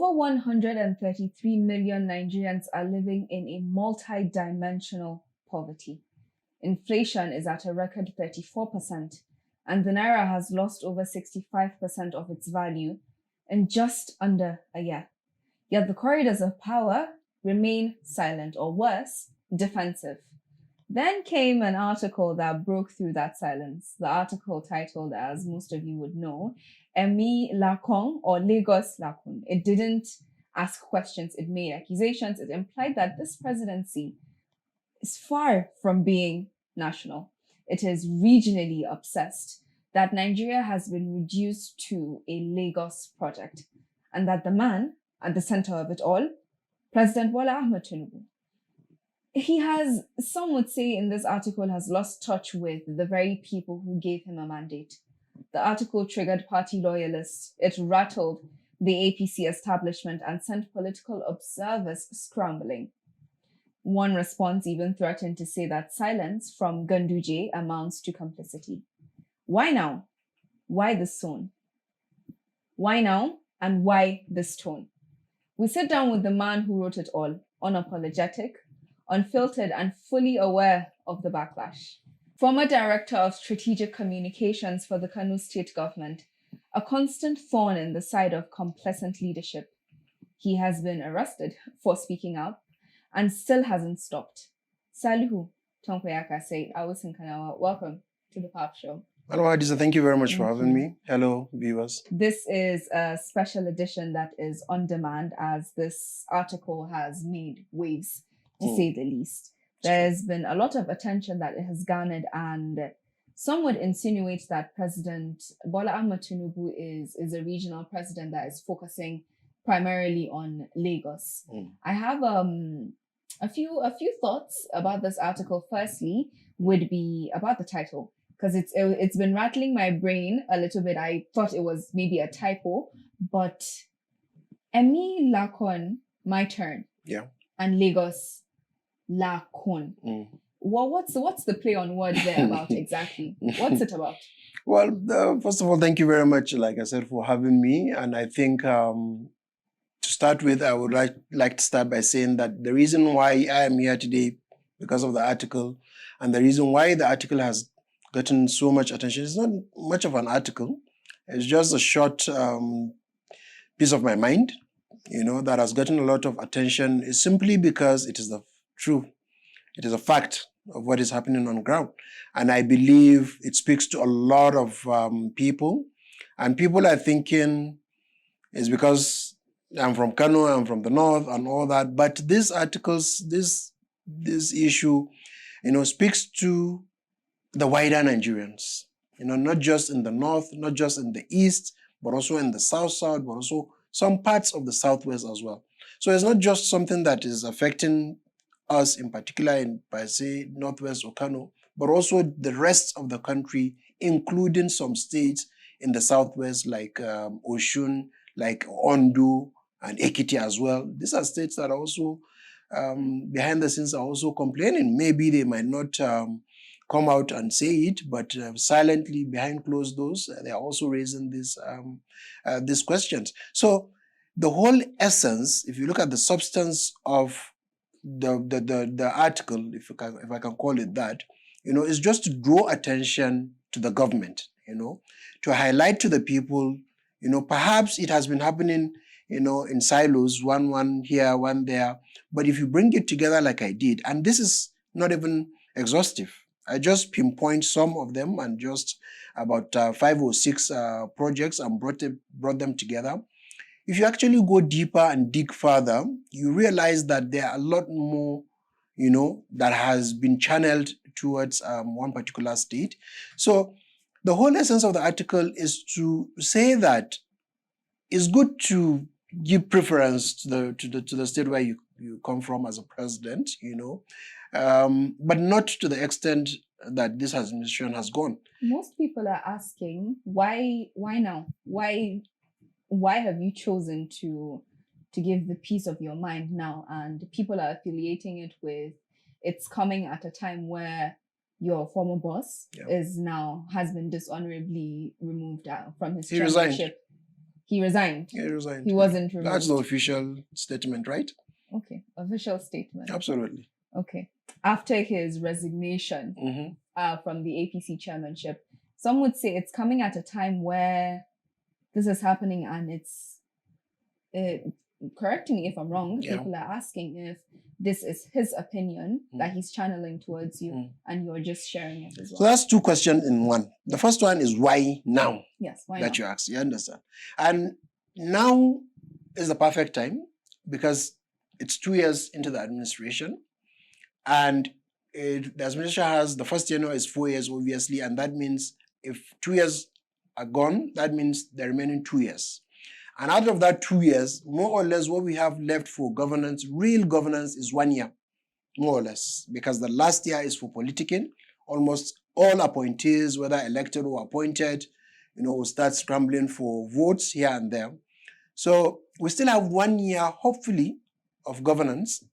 Over 133 million Nigerians are living in a multi-dimensional poverty. Inflation is at a record 34%, and the naira has lost over 65% of its value in just under a year. Yet the corridors of power remain silent, or worse, defensive. Then came an article that broke through that silence. The article titled, as most of you would know, EMI-LOKAN or Lagos-LAKON. It didn't ask questions, it made accusations. It implied that this presidency is far from being national. It is regionally obsessed, that Nigeria has been reduced to a Lagos project, and that the man at the center of it all, President Bola Ahmed Tinubu, he has, some would say in this article, has lost touch with the very people who gave him a mandate. The article triggered party loyalists. It rattled the APC establishment and sent political observers scrambling. One response even threatened to say that silence from Ganduja amounts to complicity. Why now? Why this tone? Why now? And why this tone? We sit down with the man who wrote it all, unapologetic, unfiltered, and fully aware of the backlash. Former Director of Strategic Communications for the Kano State Government, a constant thorn in the side of complacent leadership. He has been arrested for speaking out and still hasn't stopped. Salihu Tanko Yakasai, Dawisun Kanawa, welcome to the PAPShow. Hello, Hadiza. Thank you very much for having me. Hello, viewers. This is a special edition that is on demand, as this article has made waves, to say the least. There's been a lot of attention that it has garnered, and some would insinuate that President Bola Ahmed Tinubu is a regional president that is focusing primarily on Lagos. I have a few thoughts about this article. Firstly, would be about the title, because it's been rattling my brain a little bit. I thought it was maybe a typo, but EMI-LOKAN, my turn. Yeah. And Lagos-LAKON. Well, what's the play on words there about exactly? What's it about? Well, first of all, thank you very much, like I said, for having me. And I think to start with, I would like to start by saying that the reason why I am here today, because of the article, and the reason why the article has gotten so much attention, it's not much of an article. It's just a short piece of my mind, that has gotten a lot of attention, is simply because it is the truth. It is a fact of what is happening on the ground. And I believe it speaks to a lot of people. And people are thinking it's because I'm from Kano, I'm from the north and all that. But these articles, this issue, speaks to the wider Nigerians. Not just in the north, not just in the east, but also in the south, but also some parts of the southwest as well. So it's not just something that is affecting us in particular in, by say, northwest or Kano, but also the rest of the country, including some states in the southwest like Oshun, like Ondo and Ekiti as well. These are states that are also, behind the scenes, are also complaining. Maybe they might not come out and say it, but silently behind closed doors, they are also raising these questions. So the whole essence, if you look at the substance of the article, if I can call it that, is just to draw attention to the government, to highlight to the people, perhaps it has been happening, in silos, one here, one there. But if you bring it together like I did, and this is not even exhaustive, I just pinpoint some of them and just about 5 or 6 projects and brought them together. If you actually go deeper and dig further, you realize that there are a lot more, that has been channeled towards one particular state. So the whole essence of the article is to say that it's good to give preference to the state where you come from as a president, but not to the extent that this administration has gone. Most people are asking, why now? Why have you chosen to give the peace of your mind now? And people are affiliating it with, it's coming at a time where your former boss has been dishonorably removed from his chairmanship. He resigned. He resigned. He wasn't removed. That's the official statement, right? Okay, official statement. Absolutely. Okay. After his resignation from the APC chairmanship, some would say it's coming at a time where this is happening, and it's, correct me if I'm wrong, people are asking if this is his opinion that he's channeling towards you, and you're just sharing it as well. So that's two questions in one. The first one is why now? Yes, why that now? you asked, you understand? And now is the perfect time because it's 2 years into the administration, and the administration has, the first tenure is 4 years, obviously, and that means if 2 years are gone, that means the remaining 2 years. And out of that 2 years, more or less what we have left for governance, real governance, is 1 year, more or less, because the last year is for politicking. Almost all appointees, whether elected or appointed, will start scrambling for votes here and there. So we still have 1 year, hopefully, of governance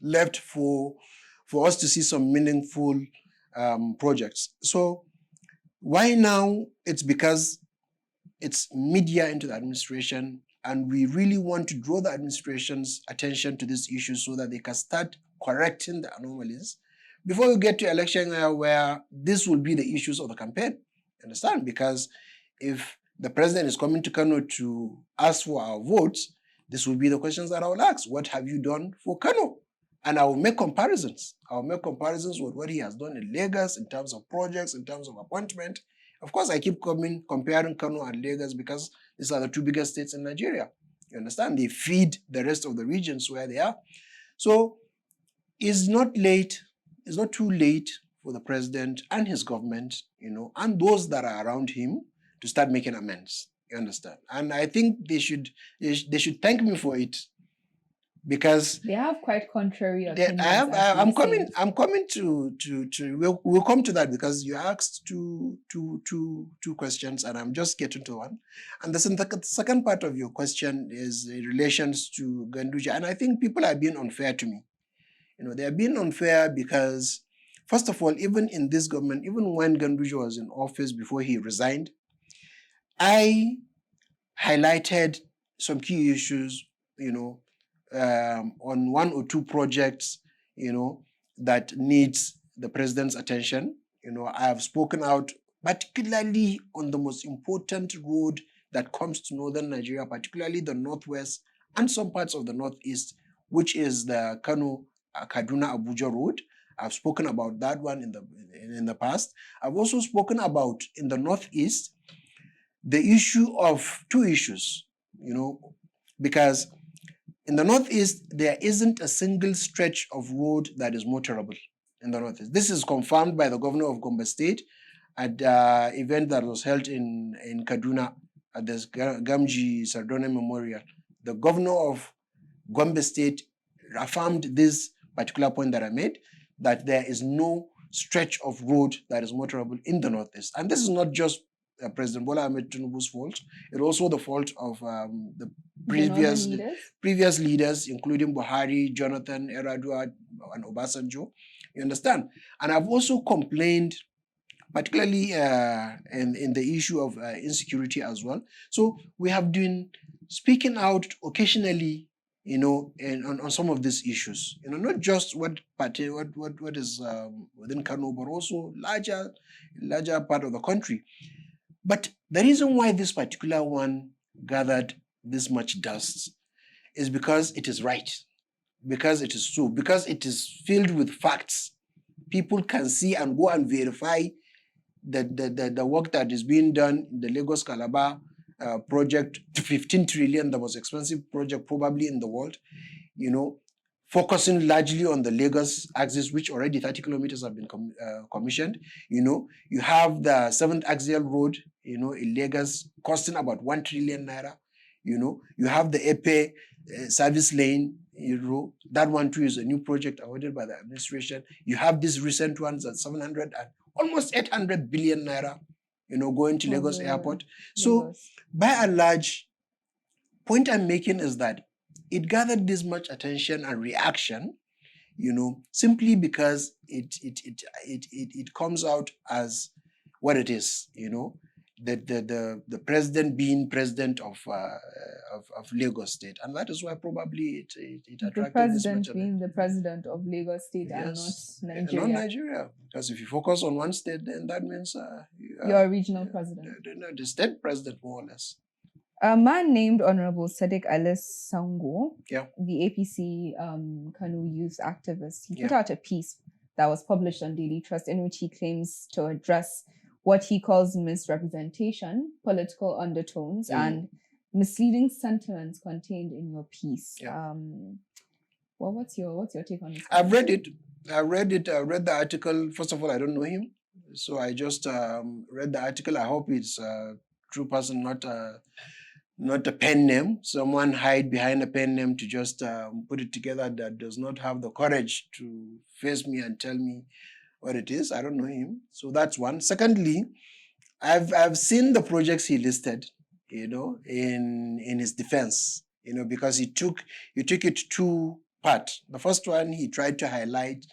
left for us to see some meaningful projects. So why now? It's because it's mid-year into the administration, and we really want to draw the administration's attention to this issue so that they can start correcting the anomalies before we get to election where this will be the issues of the campaign. Understand? Because if the president is coming to Kano to ask for our votes, this will be the questions that I will ask. What have you done for Kano? And I will make comparisons. I will make comparisons with what he has done in Lagos in terms of projects, in terms of appointment. Of course, I keep comparing Kano and Lagos because these are the two biggest states in Nigeria. You understand? They feed the rest of the regions where they are. So it's not late. It's not too late for the president and his government, and those that are around him to start making amends. You understand? And I think they should thank me for it, because they have quite contrary opinions. I'm coming to we'll come to that, because you asked two questions and I'm just getting to one. And the second part of your question is in relations to Ganduja, and I think people are being unfair to me. They are being unfair because, first of all, even in this government, even when Ganduja was in office before he resigned, I highlighted some key issues, on 1 or 2 projects, that needs the president's attention. I have spoken out particularly on the most important road that comes to northern Nigeria, particularly the northwest and some parts of the northeast, which is the Kaduna-Abuja road. I've spoken about that one in the past. I've also spoken about, in the northeast, the issue of 2 issues, because in the northeast, there isn't a single stretch of road that is motorable in the northeast. This is confirmed by the governor of Gombe State at an event that was held in Kaduna at the Gamji Sardone Memorial. The governor of Gombe State affirmed this particular point that I made, that there is no stretch of road that is motorable in the northeast. And this is not just President Bola Ahmed Tinubu's fault. It's also the fault of the previous leaders, including Buhari, Jonathan, Eradua, and Obasanjo. You understand? And I've also complained, particularly in the issue of insecurity as well. So we have been speaking out occasionally, on some of these issues. Not just what is within Kano, but also larger part of the country. But the reason why this particular one gathered this much dust is because it is right, because it is true, because it is filled with facts. People can see and go and verify the work that is being done in the Lagos-Calabar project, 15 trillion, the most expensive project probably in the world, focusing largely on the Lagos axis, which already 30 kilometers have been commissioned. You have the 7th axial road, in Lagos, costing about 1 trillion naira. You have the Epe service lane, that one too is a new project awarded by the administration. You have these recent ones at 700 and almost 800 billion naira, going to Lagos Airport. So by and large, point I'm making is that it gathered this much attention and reaction, simply because it comes out as what it is, the president being president of Lagos State, and that is why probably it attracted The president this being the president of Lagos State and not Nigeria. Not Nigeria, because if you focus on one state, then that means you're a regional president. The state president, more or less. A man named Honorable Sadiq Alis Sango, yeah, the APC Kano youth activist, he put out a piece that was published on Daily Trust in which he claims to address what he calls misrepresentation, political undertones, and misleading sentiments contained in your piece. Yeah. Well, what's your take on this? I've read it. I read the article. First of all, I don't know him, so I just read the article. I hope it's a true person, not a pen name. Someone hide behind a pen name to just put it together that does not have the courage to face me and tell me what it is. I don't know him. So that's one. Secondly, I've seen the projects he listed, in his defense, because he took it two parts. The first one, he tried to highlight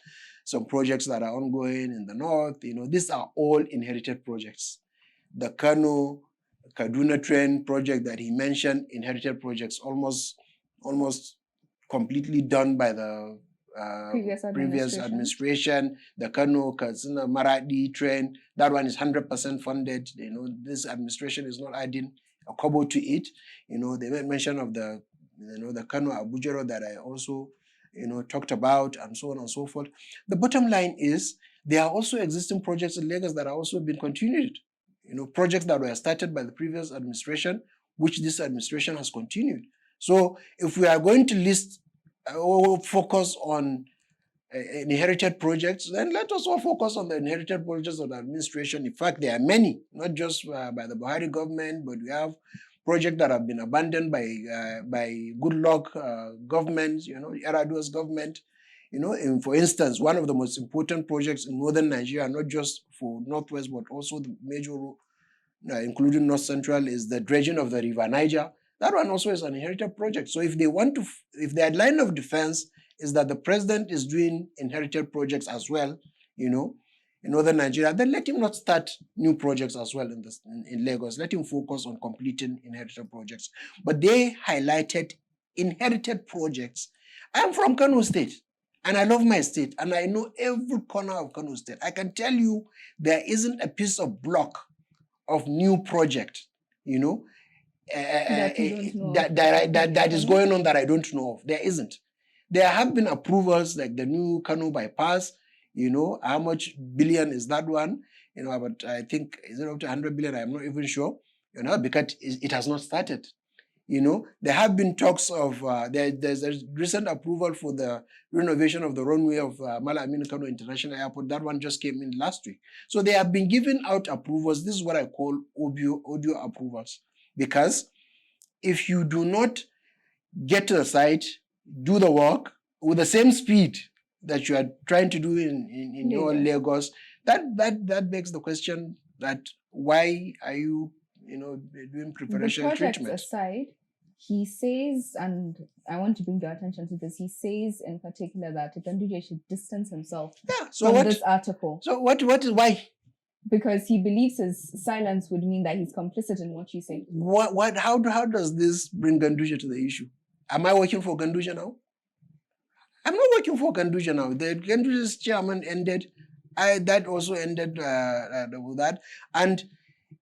some projects that are ongoing in the north. These are all inherited projects. The Kaduna train project that he mentioned, inherited projects, almost completely done by the previous administration. The Kano Katsina Maradi train, that one is 100% funded. This administration is not adding a kobo to it. They made mention of the Kano Abuja Road that I also talked about, and so on and so forth. The bottom line is there are also existing projects in Lagos that are also being continued. Projects that were started by the previous administration, which this administration has continued. So if we are going to list or focus on inherited projects, then let us all focus on the inherited projects of the administration. In fact, there are many, not just by the Buhari government, but we have projects that have been abandoned by Goodluck government, Yaradua's government. For instance, one of the most important projects in northern Nigeria, not just for Northwest, but also the major, including North Central, is the dredging of the River Niger. That one also is an inherited project. So if their line of defense is that the president is doing inherited projects as well, in northern Nigeria, then let him not start new projects as well in Lagos. Let him focus on completing inherited projects. But they highlighted inherited projects. I'm from Kano State. And I love my state, and I know every corner of Kano State. I can tell you there isn't a piece of block of new project, that is going on that I don't know of. There isn't. There have been approvals like the new Kano bypass. How much billion is that one? But I think is it up to 100 billion? I'm not even sure. Because it has not started. There have been talks of, there's a recent approval for the renovation of the runway of Mala Aminu Kano International Airport. That one just came in last week. So they have been giving out approvals. This is what I call audio approvals. Because if you do not get to the site, do the work with the same speed that you are trying to do in your Lagos, that begs the question that why are you doing preferential treatment? Aside, he says, and I want to bring your attention to this, he says in particular that Ganduja should distance himself from this article. So what is why? Because he believes his silence would mean that he's complicit in what you say. How does this bring Ganduja to the issue? Am I working for Ganduja now? I'm not working for Ganduja now. The Ganduja's chairman ended. That also ended with that. And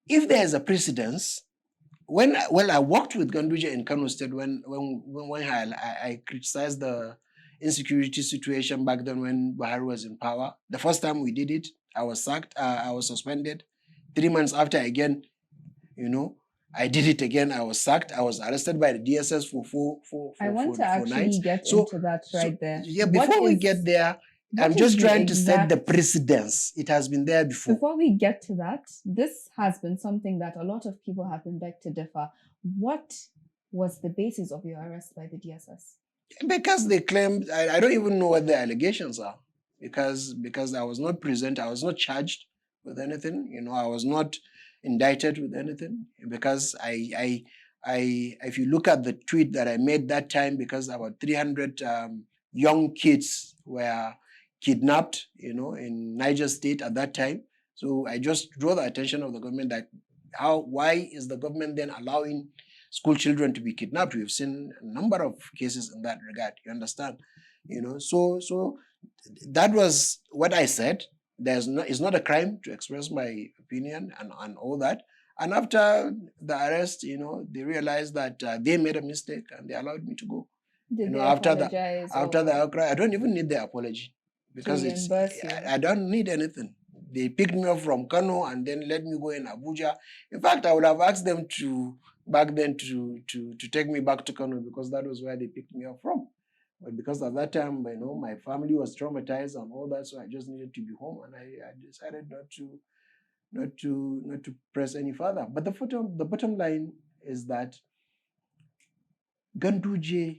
if there is a precedence, I worked with Ganduja in Kano State when I criticized the insecurity situation back then when Buhari was in power. The first time we did it, I was sacked, I was suspended. 3 months after, again, I did it again, I was sacked, I was arrested by the DSS for 4 nights. I want to actually get into that there. Yeah, before we get there, I'm just trying to set the precedence. It has been there before. Before we get to that, this has been something that a lot of people have been begged to differ. What was the basis of your arrest by the DSS? Because they claimed, I don't even know what the allegations are. Because I was not present, I was not charged with anything. I was not indicted with anything. Because if you look at the tweet that I made that time, because about 300 young kids were kidnapped, in Niger State at that time. So I just draw the attention of the government that Why is the government then allowing school children to be kidnapped? We've seen a number of cases in that regard. You understand? So that was what I said. It's not a crime to express my opinion and all that. And after the arrest, they realized that they made a mistake and they allowed me to go. Did they After apologize? the outcry, I don't even need the apology because I don't need anything. They picked me up from Kano and then let me go in Abuja. In fact, I would have asked them back then to take me back to Kano because that was where they picked me up from. But because at that time, my family was traumatized and all that, so I just needed to be home, and I decided not to press any further. But the bottom line is that Ganduja,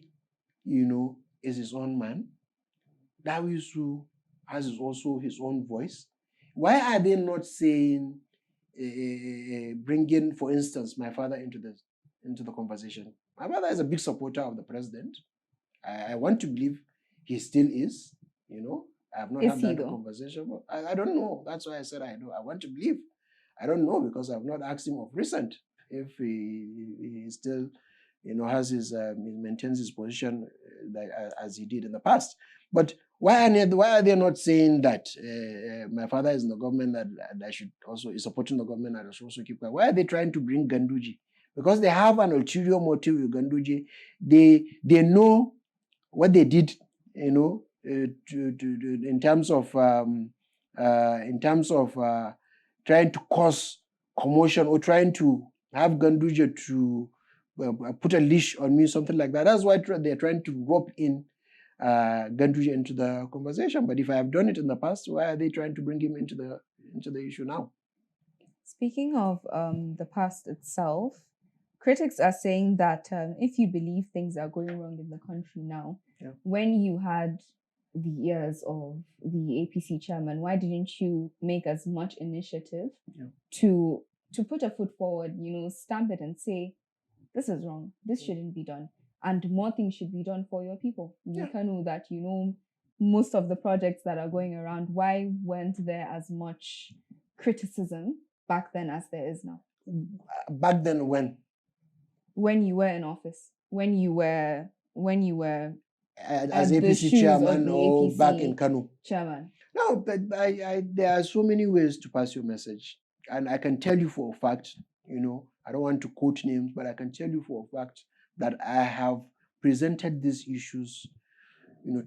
is his own man. Dawisu has also his own voice. Why are they not saying, bringing, for instance, my father into the conversation? My father is a big supporter of the president. I want to believe he still is. I have not had that conversation. I don't know. That's why I said I know. I want to believe. I don't know because I've not asked him of recent if he still, maintains his position as he did in the past. But why are they not saying that my father is in the government, that I should also is supporting the government, and I should also keep quiet? Why are they trying to bring Ganduja? Because they have an ulterior motive with Ganduja. They know what they did, in terms of trying to cause commotion or trying to have Ganduja to put a leash on me, something like that. That's why they're trying to rope in Ganduja into the conversation. But if I have done it in the past, why are they trying to bring him into the issue now? Speaking of the past itself, critics are saying that if you believe things are going wrong in the country now, when you had the ears of the APC chairman, why didn't you make as much initiative to put a foot forward, stamp it and say, this is wrong, this shouldn't be done, and more things should be done for your people? You can know that, most of the projects that are going around, why weren't there as much criticism back then as there is now? Back then when? When you were in office, when you were as APC chairman or APC back in Kano chairman. No, but there are so many ways to pass your message, and I can tell you for a fact. I don't want to quote names, but I can tell you for a fact that I have presented these issues,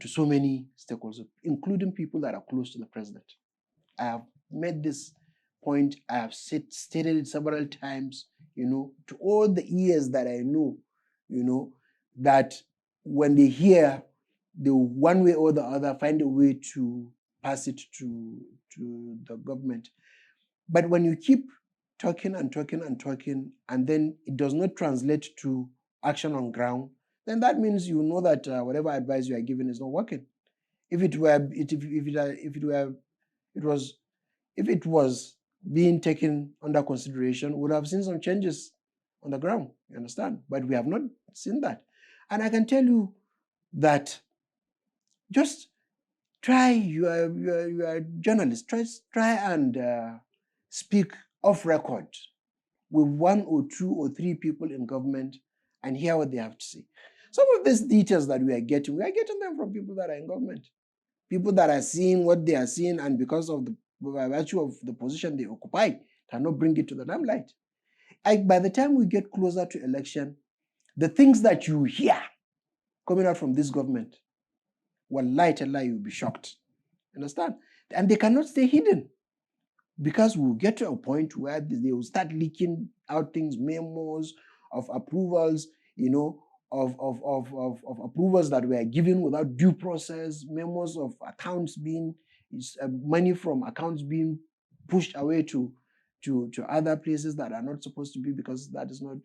to so many stakeholders, including people that are close to the president. I have made this point. I have stated it several times, to all the ears that I know, that when they hear, they one way or the other find a way to pass it to the government. But when you keep talking and talking and talking, and then it does not translate to action on ground, then that means that whatever advice you are giving is not working. If it was being taken under consideration, we would have seen some changes on the ground. You understand? But we have not seen that. And I can tell you that just try, you are a journalist, try and speak off record with one or two or three people in government and hear what they have to say. Some of these details that we are getting them from people that are in government. People that are seeing what they are seeing, and because of by virtue of the position they occupy, cannot bring it to the limelight. By the time we get closer to election, the things that you hear coming out from this government, wallahi tallahi, you'll be shocked. Understand? And they cannot stay hidden, because we'll get to a point where they will start leaking out things, memos of approvals, of approvals that were given without due process, memos of accounts being, money from accounts being pushed away to other places that are not supposed to be, because that is not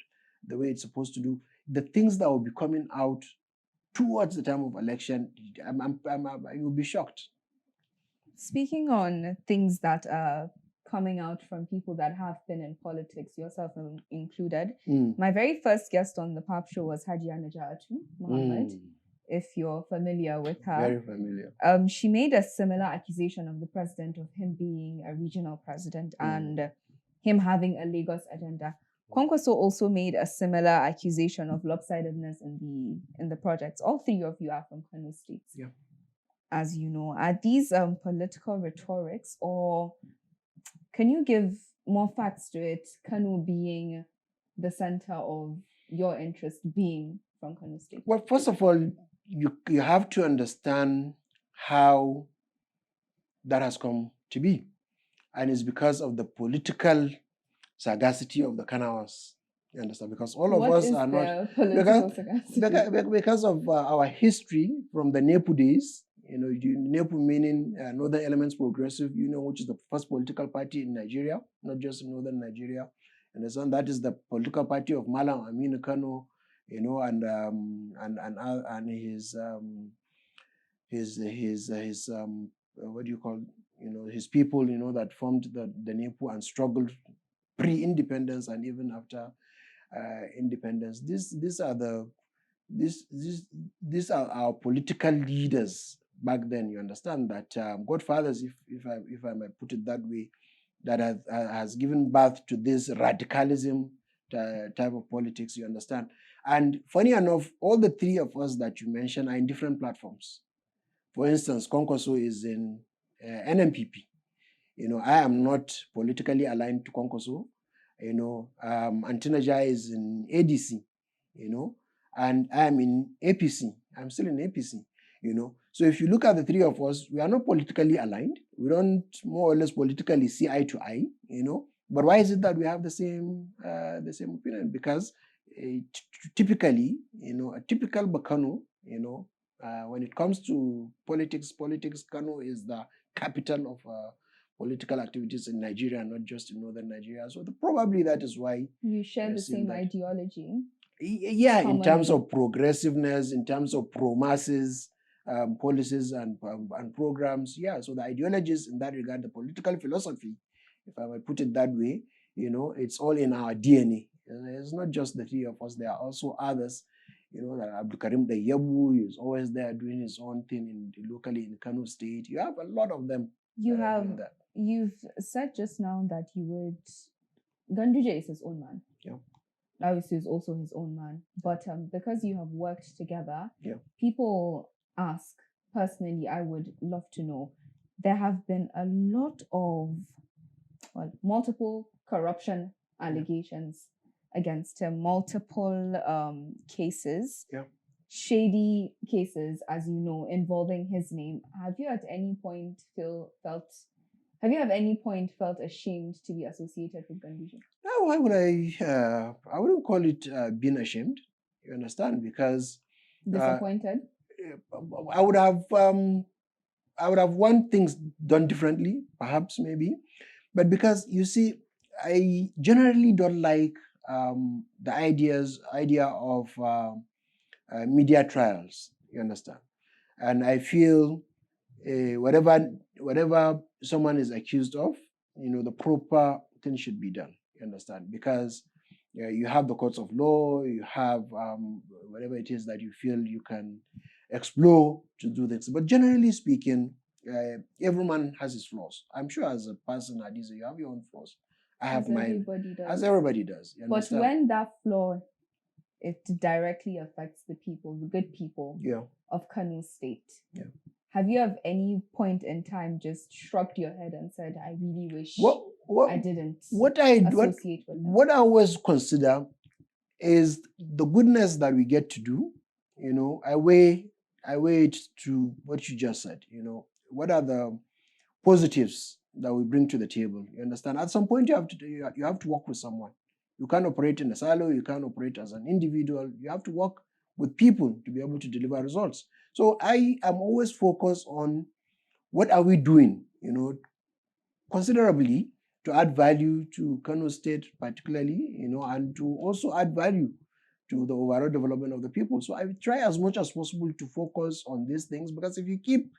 the way it's supposed to do. The things that will be coming out towards the time of election, you'll be shocked. Speaking on things that are coming out from people that have been in politics, yourself included, my very first guest on the PAPShow was Hajiya Najatu Muhammad. If you're familiar with her. Very familiar. She made a similar accusation of the president of him being a regional president, and him having a Lagos agenda. Kwankwaso also made a similar accusation of lopsidedness in the projects. All three of you are from Kano State. Yeah. As you know, are these political rhetorics, or can you give more facts to it? Kano being the center of your interest, being from Kano State. Well, first of all, you have to understand how that has come to be, and it's because of the political sagacity of the Kanawas. You understand? Because all of us are not because of our history from the Nepu days. You know, Nepu meaning Northern Elements Progressive Union, which is the first political party in Nigeria, not just in northern Nigeria. And so that is the political party of Malam Aminu Kano, you know, and his what do you call, you know, his people, you know, that formed the Nepu and struggled pre-independence and even after independence. These are our political leaders back then. You understand that godfathers, if I might put it that way, that has given birth to this radicalism type of politics. You understand? And funny enough, all the three of us that you mentioned are in different platforms. For instance, Kwankwaso is in NMPP. You know, I am not politically aligned to Kwankwaso. You know, Antinaja is in ADC. You know, and I am in APC. I'm still in APC. You know, so if you look at the three of us, we are not politically aligned. We don't more or less politically see eye to eye. You know, but why is it that we have the same opinion? Because typically, you know, a typical Bakano, you know, when it comes to politics, Kano is the capital of political activities in Nigeria, not just in northern Nigeria. So probably that is why you share the same ideology. Yeah, in terms of progressiveness, in terms of pro-masses, policies and programs. Yeah, so the ideologies in that regard, the political philosophy, if I might put it that way, you know, it's all in our DNA. It's not just the three of us. There are also others. You know, that Abdul Karim the Yabu is always there doing his own thing locally in Kano State. You have a lot of them. You've said just now that you would. Ganduja is his own man. Yeah. Dawisun is also his own man. But because you have worked together, yeah, people ask, personally, I would love to know, there have been a lot of multiple corruption allegations against him, multiple cases, shady cases, as you know, involving his name. Have you at any point felt ashamed to be associated with Ganduja? No, why would I wouldn't call it being ashamed. You understand? Because disappointed. I would have want things done differently, perhaps, maybe. But because you see, I generally don't like the idea of media trials. You understand? And I feel whatever someone is accused of, you know, the proper thing should be done. You understand? Because you have the courts of law, you have whatever it is that you feel you can explore to do this. But generally speaking, every man has his flaws. I'm sure as a person, Adiza, you have your own flaws. I have mine. As everybody does. But when that flaw, it directly affects the people, the good people of Kano State. Yeah. Have you at any point in time just shrugged your head and said, I really wish I didn't associate with them? What I always consider is the goodness that we get to do. You know, I weigh it to what you just said. You know, what are the positives that we bring to the table? You understand? At some point, you have to work with someone. You can't operate in a silo. You can't operate as an individual. You have to work with people to be able to deliver results. So I am always focused on what are we doing, you know, considerably to add value to Kano State particularly, you know, and to also add value to the overall development of the people. So I try as much as possible to focus on these things, because if you keep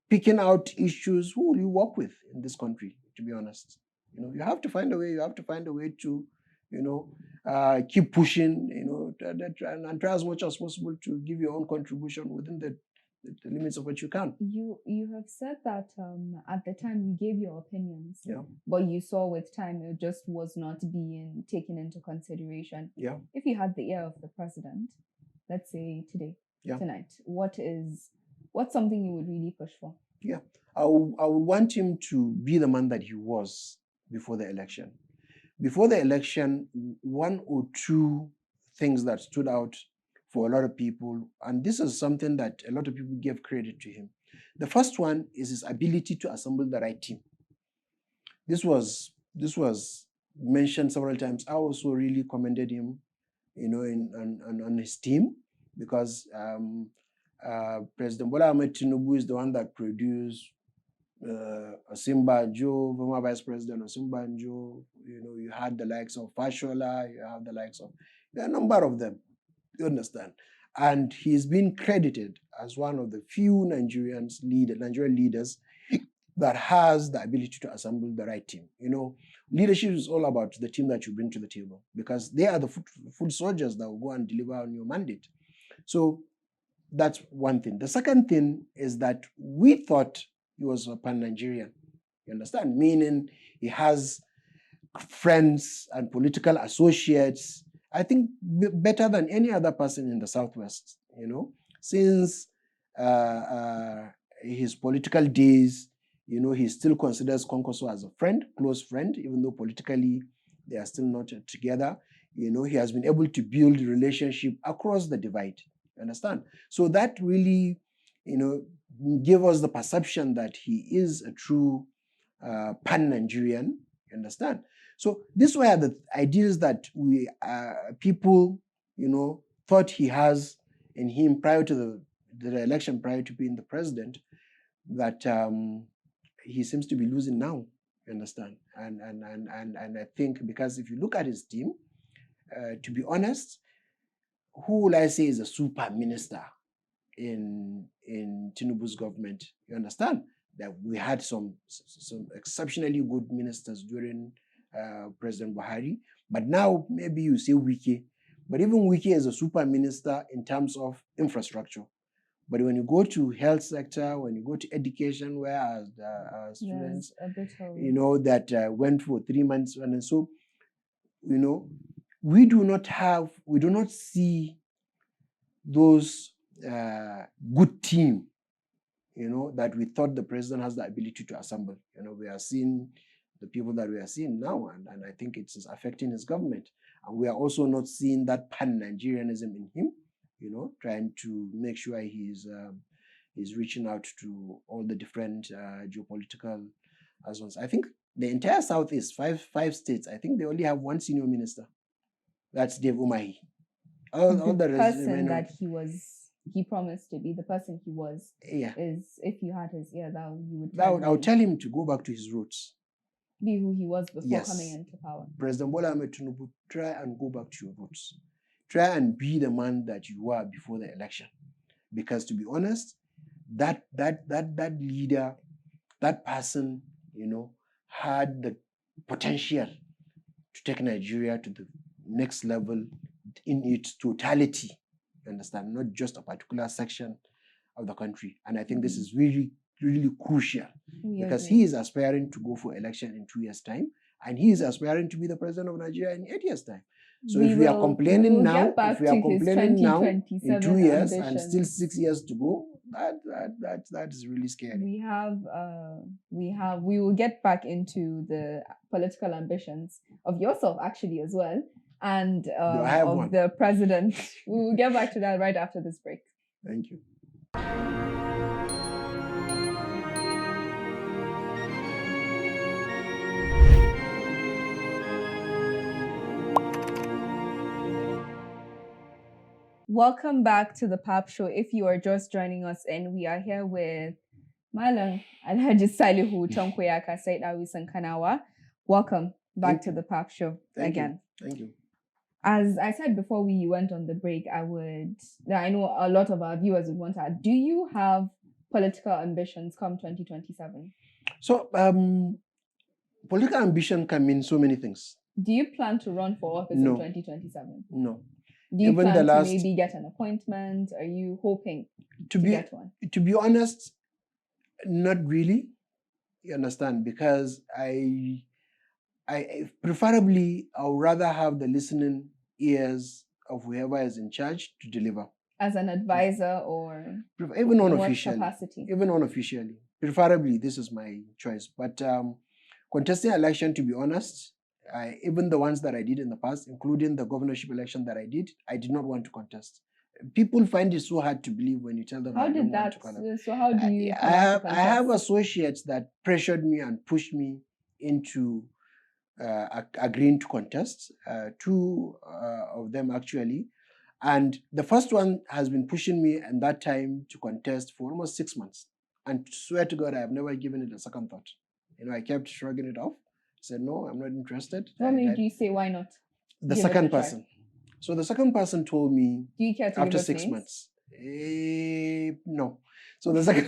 picking out issues, who will you work with in this country, to be honest? You know, you have to find a way to, you know, keep pushing, you know, and try as much as possible to give your own contribution within the the limits of what you can. You have said that at the time you gave your opinions, Yeah. but you saw with time it just was not being taken into consideration. Yeah. If you had the ear of the president, let's say today, tonight, what's something you would really push for? Yeah, I would want him to be the man that he was before the election. Before the election, one or two things that stood out for a lot of people, and this is something that a lot of people give credit to him. The first one is his ability to assemble the right team. This was mentioned several times. I also really commended him, on his team, because President Bola Ahmed Tinubu is the one that produced Osinbajo, former Vice President Osinbajo. You had the likes of Fashola, you have the likes of a number of them. You understand? And he's been credited as one of the few Nigerian leaders that has the ability to assemble the right team. Leadership is all about the team that you bring to the table, because they are the foot soldiers that will go and deliver on your mandate. So that's one thing. The second thing is that we thought he was a pan-Nigerian. You understand? Meaning he has friends and political associates, I think, better than any other person in the Southwest, since his political days. He still considers Konkoso as a friend, close friend, even though politically they are still not together. He has been able to build relationship across the divide. You understand? So that really, gave us the perception that he is a true pan-Nigerian. You understand? So these were the ideas that we people, thought he has in him prior to the election, prior to being the president, that he seems to be losing now. You understand? And I think, because if you look at his team, to be honest, who will I say is a super minister in Tinubu's government? You understand that we had some exceptionally good ministers during President Buhari, but now maybe you say Wike, but even Wike is a super minister in terms of infrastructure. But when you go to health sector, when you go to education, where students, that went for 3 months, and so, we do not see those good team, that we thought the president has the ability to assemble. We are seeing the people that we are seeing now, and I think it's affecting his government. And we are also not seeing that pan-Nigerianism in him, trying to make sure he's reaching out to all the different geopolitical zones. I think the entire Southeast, five states, I think they only have one senior minister. That's Dave Umahi. The person that he promised to be, the person he was, is, if you had his ear, that you would tell I would tell him to go back to his roots. Be who he was before coming into power. President Bola Ahmed Tinubu, try and go back to your roots. Try and be the man that you were before the election. Because to be honest, that leader, that person, had the potential to take Nigeria to the next level in its totality. You understand? Not just a particular section of the country. And I think this is really, really crucial, because he is aspiring to go for election in 2 years' time, and he is aspiring to be the president of Nigeria in 8 years' time. So if we are complaining now, in 2 years and still 6 years to go, that is really scary. We will get back into the political ambitions of yourself, actually, as well, and of the president. We will get back to that right after this break. Thank you. Welcome back to the PAPShow. If you are just joining us in, we are here with Malam Alhaji Salihu Tanko Yakasai, Dawisun Kanawa. Welcome back to the PAPShow again. Thank you. As I said before we went on the break, I know a lot of our viewers would want to add, do you have political ambitions come 2027? So, political ambition can mean so many things. Do you plan to run for office in 2027? No. Do you Even plan the to last, maybe get an appointment? Are you hoping to get one? to be honest, not really. You understand? Because I preferably I would rather have the listening ears of whoever is in charge to deliver. As an advisor or Even in what unofficially. capacity? Even unofficially. Preferably, this is my choice. But contesting election, to be honest, even the ones that I did in the past, including the governorship election that I did not want to contest. People find it so hard to believe when you tell them. How did that? So how do you come out to contest? I have associates that pressured me and pushed me into agreeing to contest. Two of them actually. And the first one has been pushing me at that time to contest for almost 6 months. And swear to God, I have never given it a second thought. I kept shrugging it off. I said, no, I'm not interested. What made you say, why not? The second person. So the second person told me, do you care to after give us 6 names? months. No. So the second,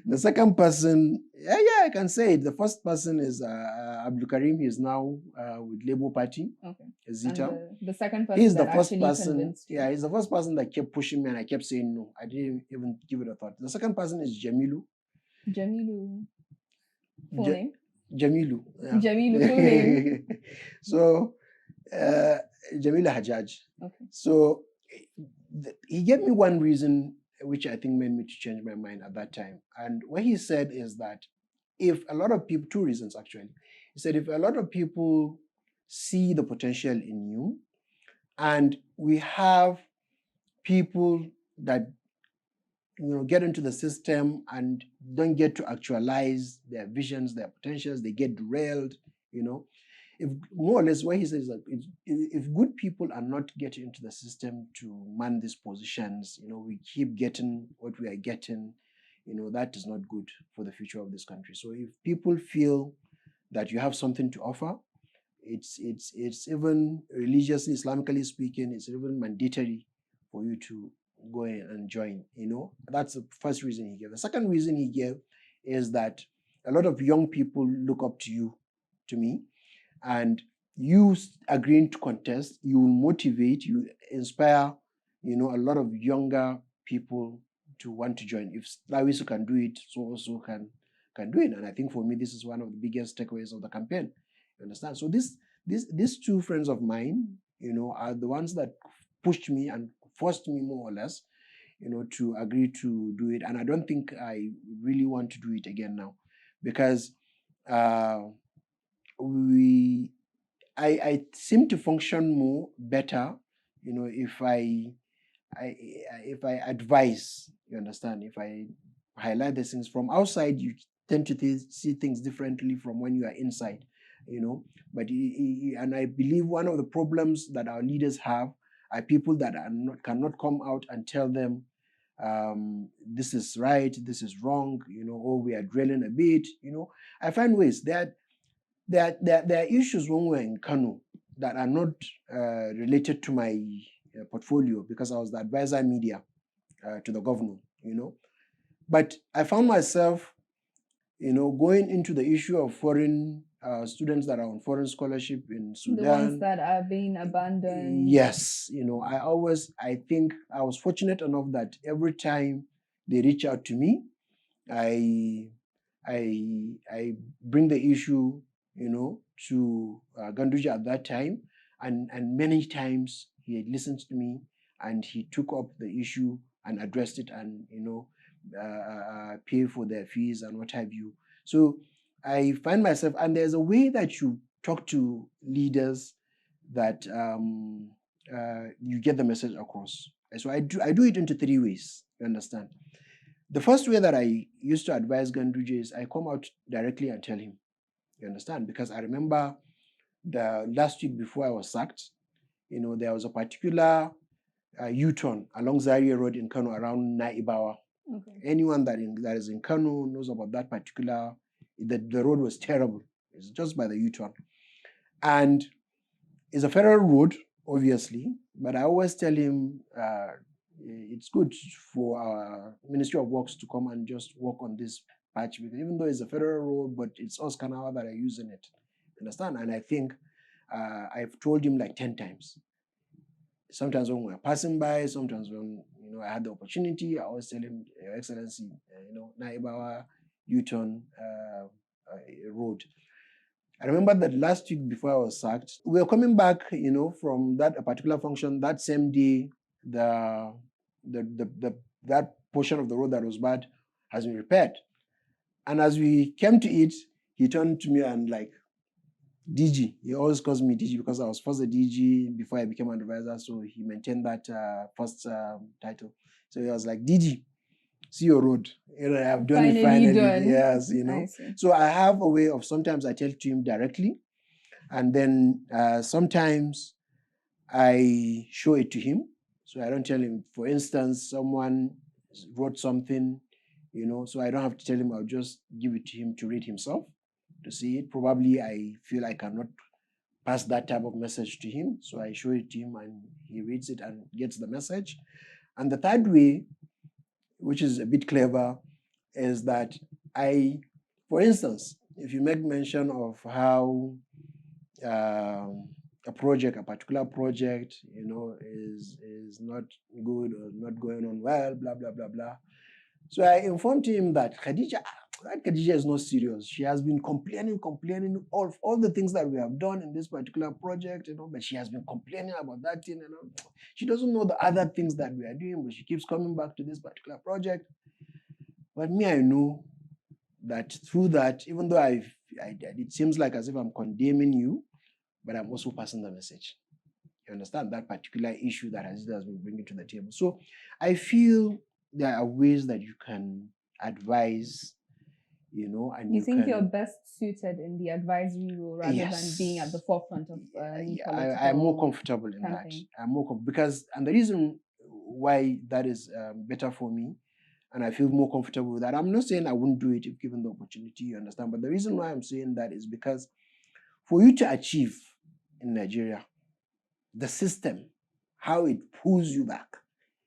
the second person, yeah, I can say it. The first person is Abdul Karim. He is now with Labour Party. Okay. Zita. And the second person He's that the first actually person. Convinced you. Yeah, he's the first person that kept pushing me, and I kept saying no. I didn't even give it a thought. The second person is Jamilu. Jamilu. Full name? Jamilu. Yeah. Jamilu, full name. So, Jamilu Hajjaj. Okay. So, he gave me one reason which I think made me to change my mind at that time. And what he said is that if a lot of people, two reasons actually. He said if a lot of people see the potential in you, and we have people that get into the system and don't get to actualize their visions, their potentials, they get derailed, if more or less what he says is that if good people are not getting into the system to man these positions, we keep getting what we are getting, that is not good for the future of this country. So if people feel that you have something to offer, it's even religiously, Islamically speaking, it's even mandatory for you to go in and join. That's the first reason he gave. The second reason he gave is that a lot of young people look up to me, and you agreeing to contest, you will motivate, you inspire, a lot of younger people to want to join. If Dawisun can do it, so also can do it. And I think for me, this is one of the biggest takeaways of the campaign. You understand? So these two friends of mine, are the ones that pushed me and forced me more or less, to agree to do it. And I don't think I really want to do it again now, because I seem to function more better, if I advise. You understand? If I highlight the things from outside, you tend to see things differently from when you are inside. But and I believe one of the problems that our leaders have are people that cannot come out and tell them this is right, this is wrong, or we are drilling a bit. I find ways that there are issues when we're in Kano that are not related to my portfolio, because I was the advisor media to the governor, But I found myself, going into the issue of foreign students that are on foreign scholarship in Sudan. The ones that are being abandoned. Yes, I think I was fortunate enough that every time they reach out to me, I bring the issue, to Ganduja at that time, and many times he had listened to me and he took up the issue and addressed it, and pay for their fees and what have you. So I find myself, and there's a way that you talk to leaders that you get the message across. So I do it into 3 ways. You understand? The first way that I used to advise Ganduja is I come out directly and tell him. You understand? Because I remember the last week before I was sacked, there was a particular U-turn along Zaria Road in Kano around Naibawa. Okay. Anyone that is in Kano knows about that particular, the road was terrible. It's just by the U-turn. And it's a federal road, obviously, but I always tell him it's good for our Ministry of Works to come and just work on this patch, because even though it's a federal road, but it's us Kanawa that are using it. Understand? And I think I've told him like 10 times. sometimes when we're passing by, sometimes when I had the opportunity, I always tell him, Your Excellency, Naibawa U-turn road. I remember that last week before I was sacked, we were coming back, from that particular function. That same day, that portion of the road that was bad has been repaired. And as we came to it, he turned to me and like, DG. He always calls me DG because I was first a DG before I became an advisor. So he maintained that first title. So he was like, DG, see your road. I've done it finally. Done. Yes, So I have a way of, sometimes I tell to him directly. And then sometimes I show it to him. So I don't tell him. For instance, someone wrote something, so I don't have to tell him. I'll just give it to him to read himself, to see it. Probably I feel I cannot pass that type of message to him. So I show it to him and he reads it and gets the message. And the third way, which is a bit clever, is that for instance, if you make mention of how a particular project, is not good or not going on well, blah, blah, blah, blah. So I informed him that Khadija is not serious. She has been complaining of all the things that we have done in this particular project, but she has been complaining about that thing, She doesn't know the other things that we are doing, but she keeps coming back to this particular project. But me, I know that through that, even though it seems like as if I'm condemning you, but I'm also passing the message. You understand? That particular issue that has been bringing to the table. So I feel there are ways that you can advise, and you think you're best suited in the advisory role rather than being at the forefront of I'm more comfortable in campaign. That. I'm more because, and the reason why that is better for me, and I feel more comfortable with that. I'm not saying I wouldn't do it if given the opportunity, you understand, but the reason why I'm saying that is because for you to achieve in Nigeria, the system, how it pulls you back,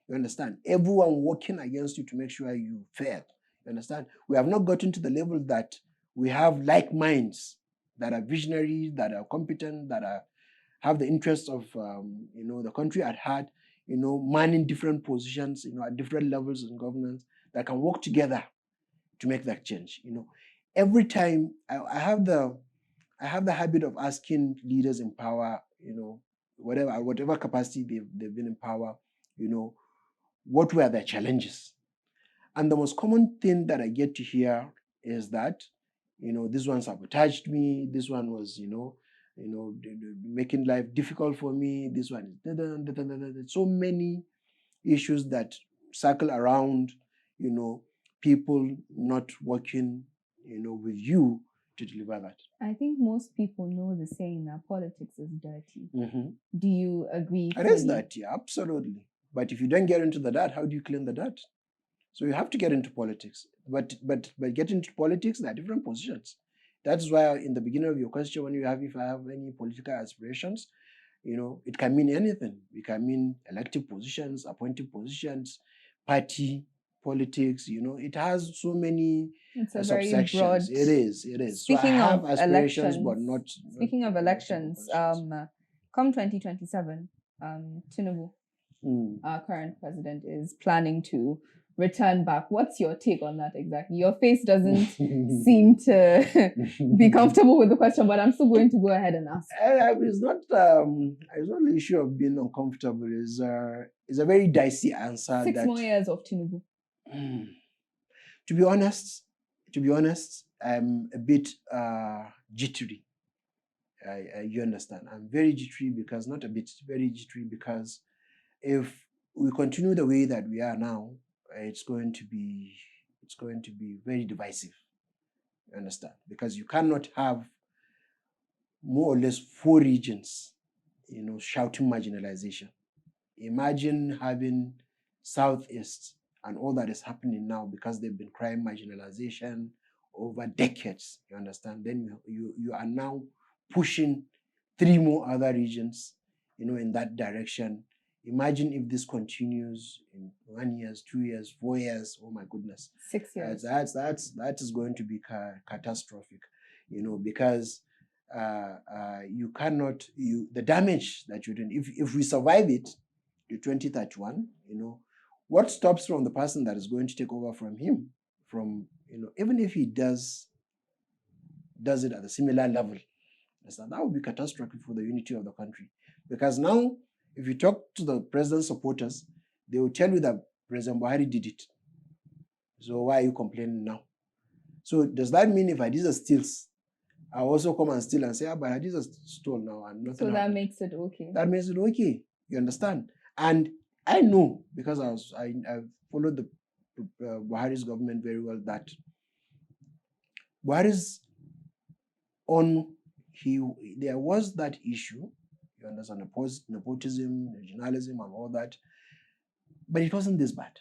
you understand? Everyone working against you to make sure you fail. You understand? We have not gotten to the level that we have like minds that are visionary, that are competent, that have the interests of the country at heart, manning different positions, at different levels in governance that can work together to make that change. Every time I have the habit of asking leaders in power, whatever capacity they've been in power, what were their challenges? And the most common thing that I get to hear is that, this one sabotaged me, this one was, making life difficult for me, this one is so many issues that circle around, people not working, with you to deliver that. I think most people know the saying that politics is dirty. Mm-hmm. Do you agree? It is dirty, absolutely. But if you don't get into the dirt, how do you clean the dirt? So you have to get into politics. But getting into politics, there are different positions. That's why in the beginning of your question, if I have any political aspirations, it can mean anything. It can mean elective positions, appointed positions, party politics. It has so many subsections. Broad... It is. Speaking so I have of aspirations, elections, but not. Speaking of elections, come 2027, Tinubu, our current president, is planning to return back. What's your take on that exactly? Your face doesn't seem to be comfortable with the question, but I'm still going to go ahead and ask. It's not the issue of being uncomfortable. It's a very dicey answer. 6 more years of Tinubu. To be honest, I'm a bit jittery. You understand? I'm very jittery because, not a bit, very jittery because if we continue the way that we are now, it's going to be very divisive. You understand? Because you cannot have more or less 4 regions, shouting marginalization. Imagine having Southeast and all that is happening now because they've been crying marginalization over decades. You understand? Then you are now pushing 3 more other regions, in that direction. Imagine if this continues in 1 year, 2 years, 4 years. Oh my goodness, 6 years. That is going to be catastrophic, because you cannot the damage that you're doing. If we survive it, 2031, what stops from the person that is going to take over from him, even if he does it at a similar level, that would be catastrophic for the unity of the country. Because now, if you talk to the president's supporters, they will tell you that President Buhari did it. So why are you complaining now? So does that mean if Hadiza steals, I'll also come and steal and say, but Hadiza stole now and nothing So that happened. makes it okay. That makes it okay. You understand? And I know, because I followed the Buhari's government very well, that Buhari's there was that issue, you understand, nepotism, regionalism and all that, but it wasn't this bad.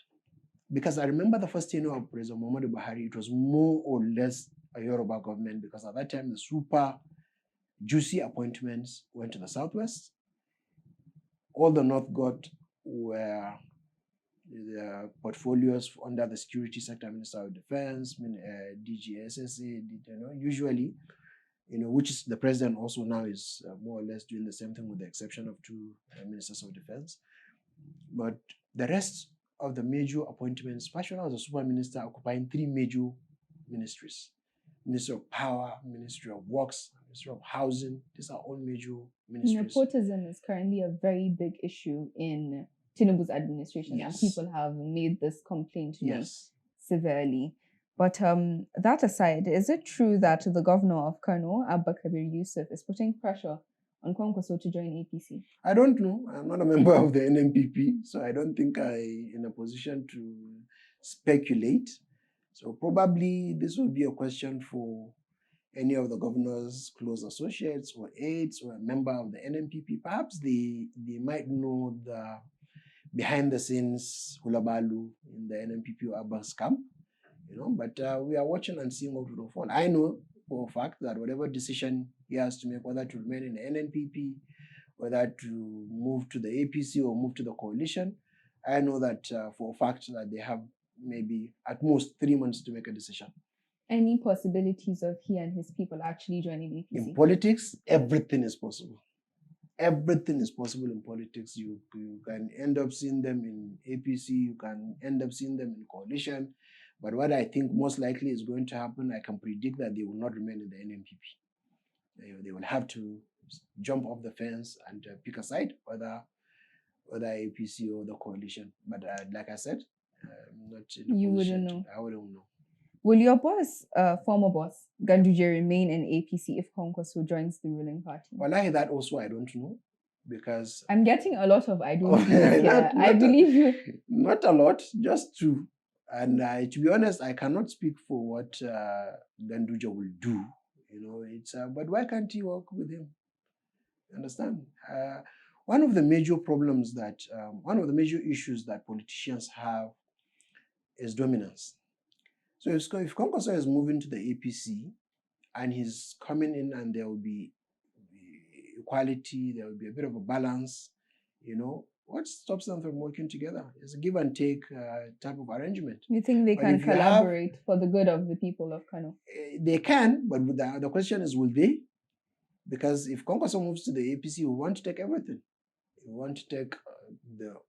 Because I remember the first tenure of President Muhammadu Buhari, it was more or less a Yoruba government, because at that time the super juicy appointments went to the Southwest. All the North got were the portfolios under the security sector, Minister of Defense, DGSSA, usually, which is the president also now is more or less doing the same thing with the exception of 2 ministers of defense. But the rest of the major appointments, Fashola was a super minister occupying 3 major ministries. Ministry of Power, Ministry of Works, Ministry of Housing. These are all major ministries. Nepotism is currently a very big issue in Tinubu's administration, Yes. and people have made this complaint Yes. severely. But that aside, is it true that the governor of Kano, Abba Kabir Yusuf, is putting pressure on Kwankwaso to join APC? I don't know. I'm not a member of the NMPP, so I don't think I'm in a position to speculate. So probably this will be a question for any of the governor's close associates or aides or a member of the NMPP. Perhaps they might know the behind-the-scenes hulabalu in the NMPP or Abba's camp, but we are watching and seeing what will unfold. I know for a fact that whatever decision he has to make, whether to remain in the NNPP, whether to move to the APC or move to the coalition, I know that for a fact that they have maybe at most 3 months to make a decision. Any possibilities of he and his people actually joining APC? In politics, everything is possible. Everything is possible in politics. You can end up seeing them in APC, you can end up seeing them in coalition. But what I think most likely is going to happen, I can predict that they will not remain in the NMPP. They will have to jump off the fence and pick a side, whether APC or the coalition. But like I said, I'm not in a You position wouldn't know. I wouldn't know. Will your boss, former boss, Ganduja, remain in APC if Kwankwaso joins the ruling party? Wallahi, that also I don't know, because I'm getting a lot of I don't know here. I believe you. Not a lot, just 2. And to be honest, I cannot speak for what Ganduja will do. But why can't he work with him? Understand? One of the major problems one of the major issues that politicians have is dominance. So if Kwankwaso is moving to the APC and he's coming in and there will be equality, there will be a bit of a balance, what stops them from working together? It's a give and take type of arrangement. You think they But can if you collaborate for the good of the people of Kano? They can, but the question is, will they? Because if Kwankwaso moves to the APC, we want to take everything. We want to take the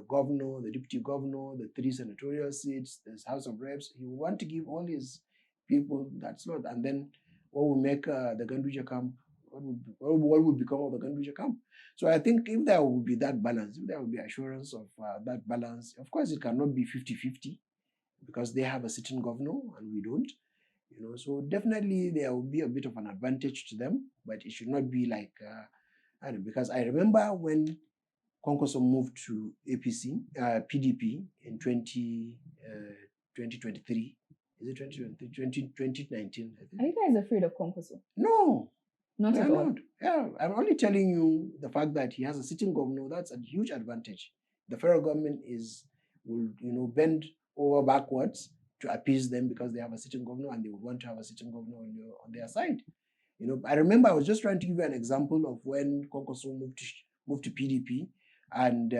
governor, the deputy governor, the 3 senatorial seats, the House of Reps. He will want to give all his people that slot. And then what will make the Ganduja camp, what will become of the Ganduja camp? So I think if there will be that balance, if there will be assurance of that balance, of course it cannot be 50-50 because they have a sitting governor and we don't. So definitely there will be a bit of an advantage to them, but it should not be like, because I remember when Kwankwaso moved to APC, PDP in 2023. Is it 2019? I think. Are you guys afraid of Kwankwaso? No. Not at all. Not. Yeah, I'm only telling you the fact that he has a sitting governor. That's a huge advantage. The federal government will bend over backwards to appease them because they have a sitting governor and they would want to have a sitting governor on their side. I remember I was just trying to give you an example of when Kwankwaso moved to PDP, and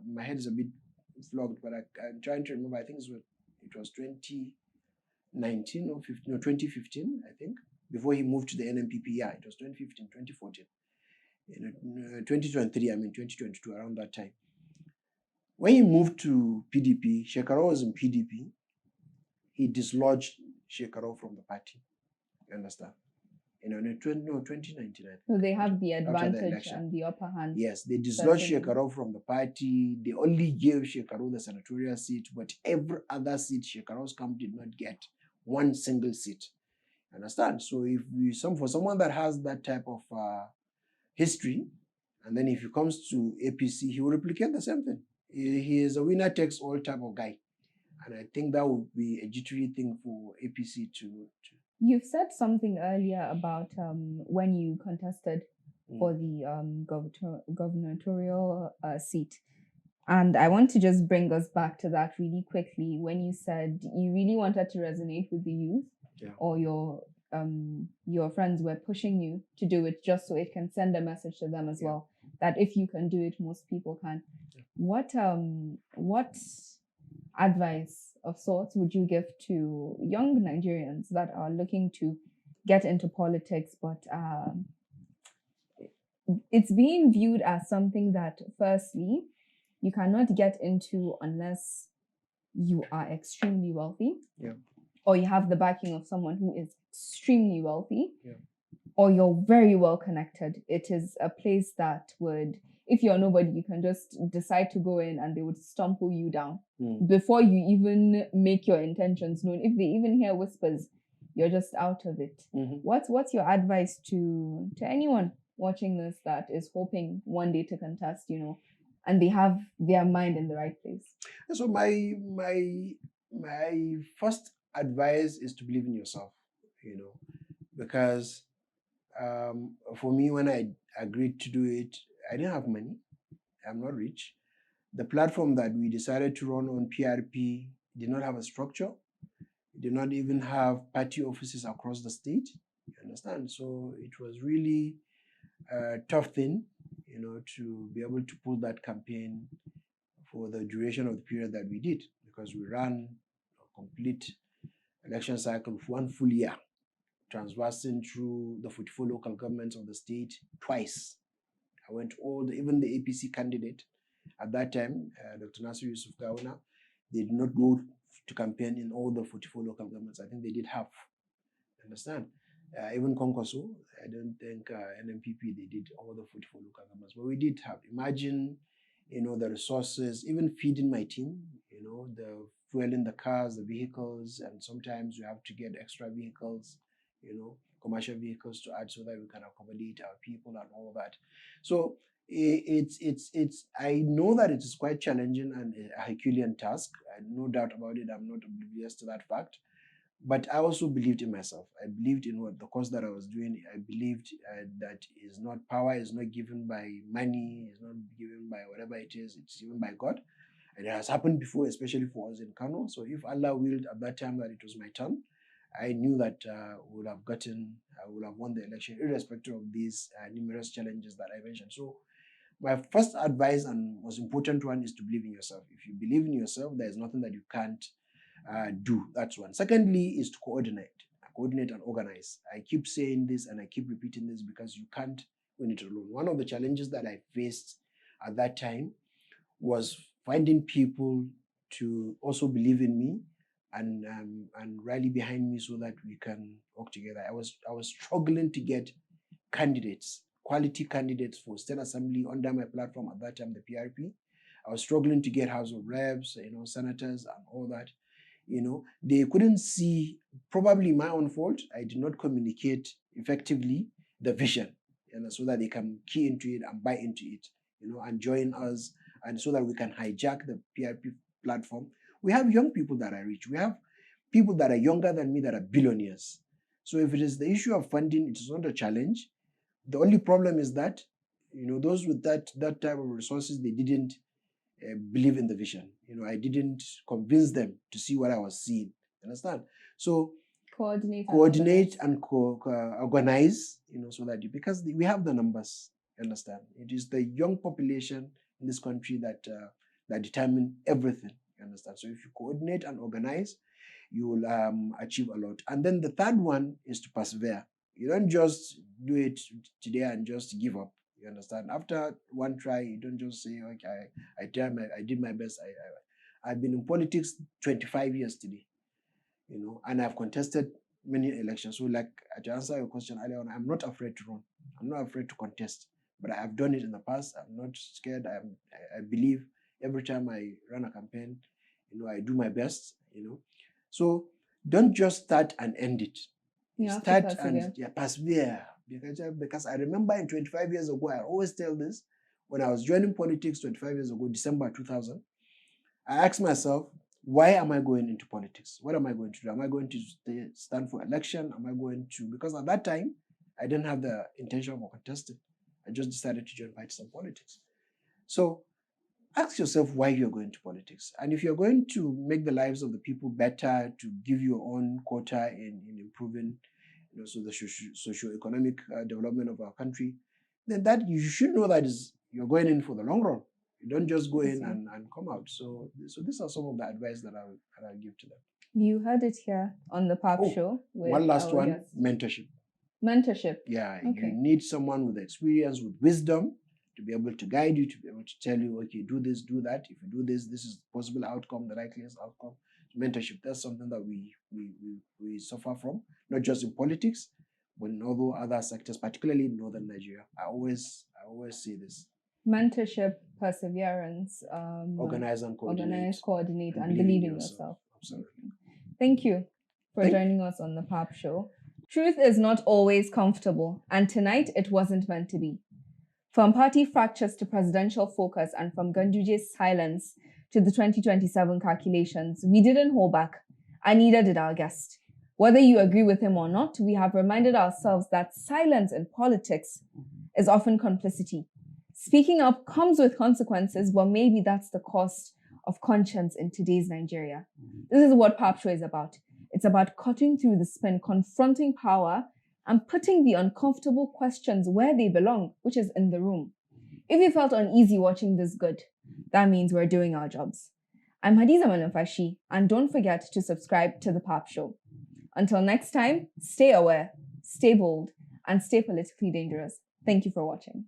my head is a bit flogged, but I'm trying to remember. I think it was 2019 or 2015, I think, before he moved to the NMPP. Yeah, it was 2015, 2014. 2023, 2022, around that time. When he moved to PDP, Shekarau was in PDP. He dislodged Shekarau from the party. You understand? In 2019. So they have the after advantage election. and the upper hand. Yes, they dislodged certainly. Shekarau from the party. They only gave Shekarau the senatorial seat, but every other seat Shekarau's camp did not get one single seat. Understand? So if for someone that has that type of history, and then if he comes to APC, he will replicate the same thing. He is a winner takes all type of guy, and I think that would be a jittery thing for APC to. You've said something earlier about when you contested for the gubernatorial seat. And I want to just bring us back to that really quickly when you said you really wanted to resonate with the youth, or your friends were pushing you to do it just so it can send a message to them as well, that if you can do it, most people can. What advice of sorts would you give to young Nigerians that are looking to get into politics, but it's being viewed as something that, firstly, you cannot get into unless you are extremely wealthy, or you have the backing of someone who is extremely wealthy, or you're very well connected. It is a place that would, if you're nobody, you can just decide to go in and they would stumble you down before you even make your intentions known. If they even hear whispers, you're just out of it. What's your advice to anyone watching this that is hoping one day to contest, and they have their mind in the right place? So my first advice is to believe in yourself, because for me, when I agreed to do it, I didn't have money. I'm not rich. The platform that we decided to run on, PRP, did not have a structure. It did not even have party offices across the state. You understand? So it was really a tough thing, to be able to pull that campaign for the duration of the period that we did, because we ran a complete election cycle for 1 full year, transversing through the 44 local governments of the state twice. I went even the APC candidate at that time, Dr. Nasir Yusuf Gawuna, they did not go to campaign in all the 44 local governments. I think they did half. Understand? Even Konkoso, I don't think NMPP, they did all the 44 local governments, but we did have. Imagine, the resources, even feeding my team, the fuel in the cars, the vehicles, and sometimes you have to get extra vehicles, commercial vehicles to add so that we can accommodate our people and all that. So I know that it is quite challenging and a Herculean task. No doubt about it. I'm not oblivious to that fact. But I also believed in myself. I believed in what the course that I was doing. I believed that power is not given by money, it's not given by whatever it is, it's given by God. And it has happened before, especially for us in Kano. So if Allah willed at that time that it was my turn, I knew that I would have won the election, irrespective of these numerous challenges that I mentioned. So my first advice and most important one is to believe in yourself. If you believe in yourself, there's nothing that you can't do. That's one. Secondly is to coordinate and organize. I keep saying this and I keep repeating this because you can't win it alone. One of the challenges that I faced at that time was finding people to also believe in me and rally behind me so that we can work together. I was struggling to get candidates, quality candidates for state assembly under my platform at that time, the PRP. I was struggling to get House of Reps, senators and all that. They couldn't see, probably my own fault. I did not communicate effectively the vision, so that they can key into it and buy into it, and join us, and so that we can hijack the PRP platform. We have young people that are rich. We have people that are younger than me that are billionaires. So if it is the issue of funding, it is not a challenge. The only problem is that, those with that type of resources, they didn't believe in the vision. I didn't convince them to see what I was seeing. Understand? So coordinate and organize, so that because we have the numbers. Understand? It is the young population in this country that determine everything. Understand? So if you coordinate and organize, you will achieve a lot. And then the third one is to persevere. You don't just do it today and just give up. You understand? After one try, you don't just say, okay, I did my best. I've been in politics 25 years today, and I've contested many elections. So like, to answer your question earlier on, I'm not afraid to run. I'm not afraid to contest, but I have done it in the past. I'm not scared. I believe every time I run a campaign, I do my best, So don't just start and end it. Start and persevere. Because I remember in 25 years ago, I always tell this, when I was joining politics 25 years ago, December 2000, I asked myself, why am I going into politics? What am I going to do? Am I going to stand for election? Am I going to, because at that time, I didn't have the intention of contesting. I just decided to join partisan politics. So ask yourself why you're going to politics. And if you're going to make the lives of the people better, to give your own quota in improving so the socio-economic development of our country, then that you should know that you're going in for the long run. You don't just go in and come out. So these are some of the advice that I'll give to them. You heard it here on the PAPShow. One last one, mentorship. Mentorship. Yeah, you need someone with experience, with wisdom, to be able to guide you, to be able to tell you, okay, do this, do that. If you do this, this is the possible outcome, the likeliest outcome. Mentorship, that's something that we suffer from, not just in politics, but in other sectors, particularly in northern Nigeria. I always say this. Mentorship, perseverance, organize and coordinate, and believe in yourself. Absolutely. Thank you for joining us on the PAPShow. Truth is not always comfortable, and tonight it wasn't meant to be. From party fractures to presidential focus, and from Ganduja's silence to the 2027 calculations, we didn't hold back, and neither did our guest. Whether you agree with him or not, we have reminded ourselves that silence in politics is often complicity. Speaking up comes with consequences, but maybe that's the cost of conscience in today's Nigeria. This is what PAPShow is about. It's about cutting through the spin, confronting power, and putting the uncomfortable questions where they belong, which is in the room. If you felt uneasy watching this good, that means we're doing our jobs. I'm Hadiza Manumfashi, and don't forget to subscribe to the PAPShow. Until next time, stay aware, stay bold, and stay politically dangerous. Thank you for watching.